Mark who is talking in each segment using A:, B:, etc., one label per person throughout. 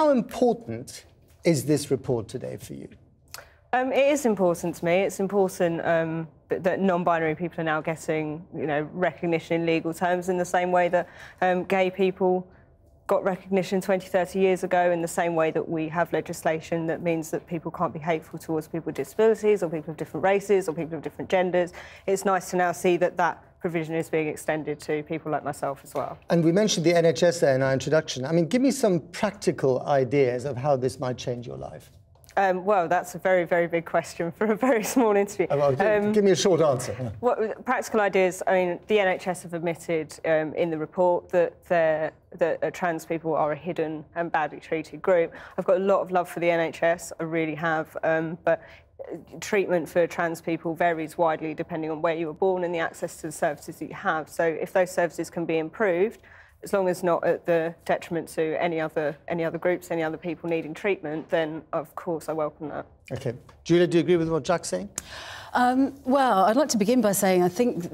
A: how important is this report today for you?
B: It is important to me. It's important that non-binary people are now getting, recognition in legal terms in the same way that gay people got recognition 20, 30 years ago, in the same way that we have legislation that means that people can't be hateful towards people with disabilities or people of different races or people of different genders. It's nice to now see that that provision is being extended to people like myself as well. And
A: we mentioned the NHS there in our introduction. I mean, give me some practical ideas of how this might change your life.
B: Well, that's a very, very big question for a very small interview.
A: Give me a short answer.
B: Practical ideas, I mean, the NHS have admitted in the report that trans people are a hidden and badly treated group. I've got a lot of love for the NHS, I really have, but treatment for trans people varies widely depending on where you were born and the access to the services that you have. So if those services can be improved, as long as not at the detriment to any other groups, any other people needing treatment, then of course I welcome that.
A: OK. Julia, do you agree with what Jack's saying?
C: Well, I'd like to begin by saying I think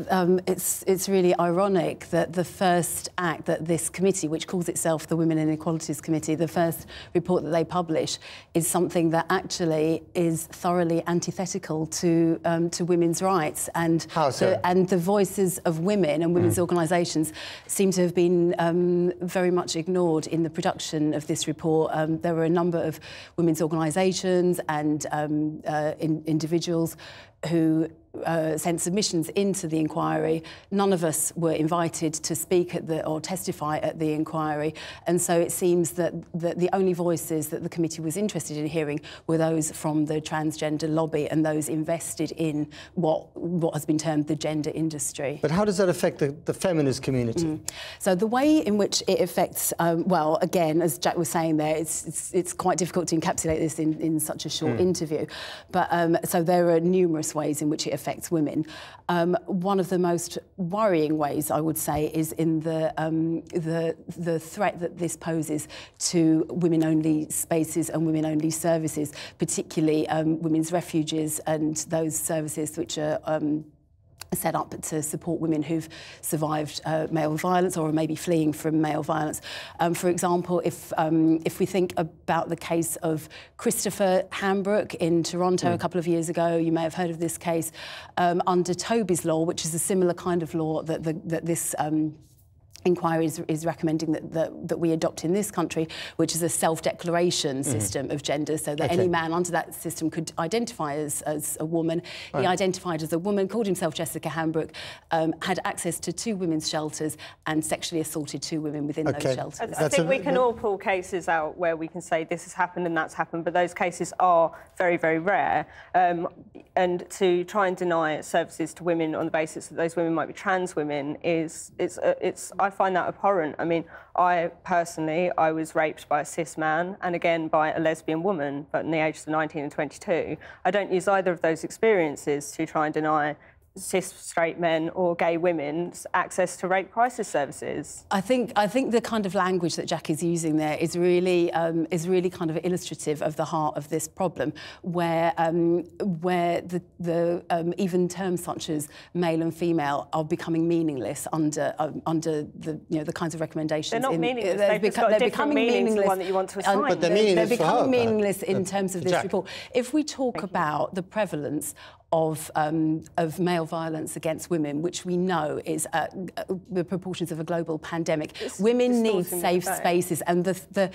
C: it's really ironic that the first act that this committee, which calls itself the Women and Equalities Committee, the first report that they publish is something that actually is thoroughly antithetical to women's rights. And
A: how so?
C: And the voices of women and women's organisations seem to have been very much ignored in the production of this report. There were a number of women's organisations and individuals who sent submissions into the inquiry. None of us were invited to speak at or testify at the inquiry, and so it seems that the only voices that the committee was interested in hearing were those from the transgender lobby and those invested in what has been termed the gender industry.
A: But how does that affect the feminist community?
C: So the way in which it affects, well, again, as Jack was saying there, it's quite difficult to encapsulate this in such a short interview. But so there are numerous ways in which it affects women. One of the most worrying ways, I would say, is in the threat that this poses to women-only spaces and women-only services, particularly women's refuges and those services which are set up to support women who've survived male violence or are maybe fleeing from male violence. For example, if we think about the case of Christopher Hambrook in Toronto a couple of years ago, you may have heard of this case, under Toby's law, which is a similar kind of law that this inquiry is recommending that we adopt in this country, which is a self-declaration system of gender, so that any man under that system could identify as a woman. He identified as a woman, called himself Jessica Hambrook, had access to 2 women's shelters and sexually assaulted 2 women within those shelters.
B: I think we can all pull cases out where we can say this has happened and that's happened, but those cases are very, very rare. And to try and deny services to women on the basis that those women might be trans women I find that abhorrent. I mean, I was raped by a cis man and again by a lesbian woman, but in the ages of 19 and 22. I don't use either of those experiences to try and deny cis straight men or gay women's access to rape crisis services. I think
C: the kind of language that Jack is using there is really kind of illustrative of the heart of this problem, where even terms such as male and female are becoming meaningless under the kinds of recommendations.
B: They're not meaningless. They're becoming meaningless to the one that you want to assign.
A: But they're meaningless.
C: They're becoming meaningless in
A: for
C: terms of this report. If we talk about the prevalence of male violence against women, which we know is the proportions of a global pandemic. Women need safe spaces, and the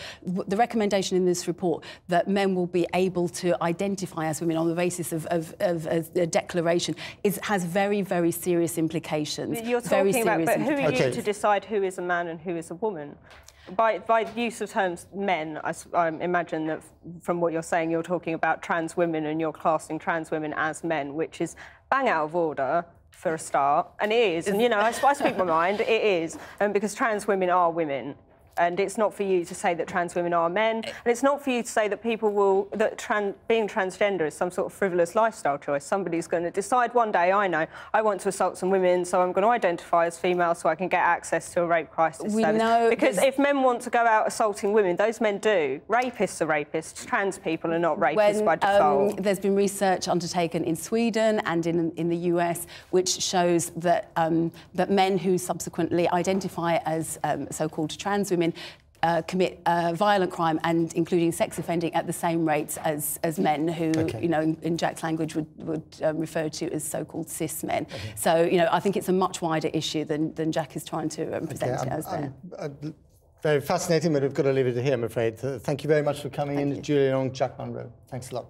C: recommendation in this report that men will be able to identify as women on the basis of a declaration has very, very serious implications.
B: You're talking about, but who are you to decide who is a man and who is a woman? By use of terms men, I imagine that from what you're saying, you're talking about trans women and you're classing trans women as men, which is bang out of order for a start. And it is, and I speak my mind, it is, because trans women are women. And it's not for you to say that trans women are men, and it's not for you to say that being transgender is some sort of frivolous lifestyle choice. Somebody's going to decide one day, I want to assault some women, so I'm going to identify as female so I can get access to a rape crisis service. Because if men want to go out assaulting women, those men do. Rapists are rapists. Trans people are not rapists by default.
C: There's been research undertaken in Sweden and in the US which shows that men who subsequently identify as so-called trans women commit violent crime, and including sex offending, at the same rates as men who, you know, in Jack's language would refer to as so-called cis men. So, you know, I think it's a much wider issue than Jack is trying to present it as there.
A: Very fascinating, but we've got to leave it here, I'm afraid. Thank you very much for coming in, Julia Long, Jack Monroe. Thanks a lot.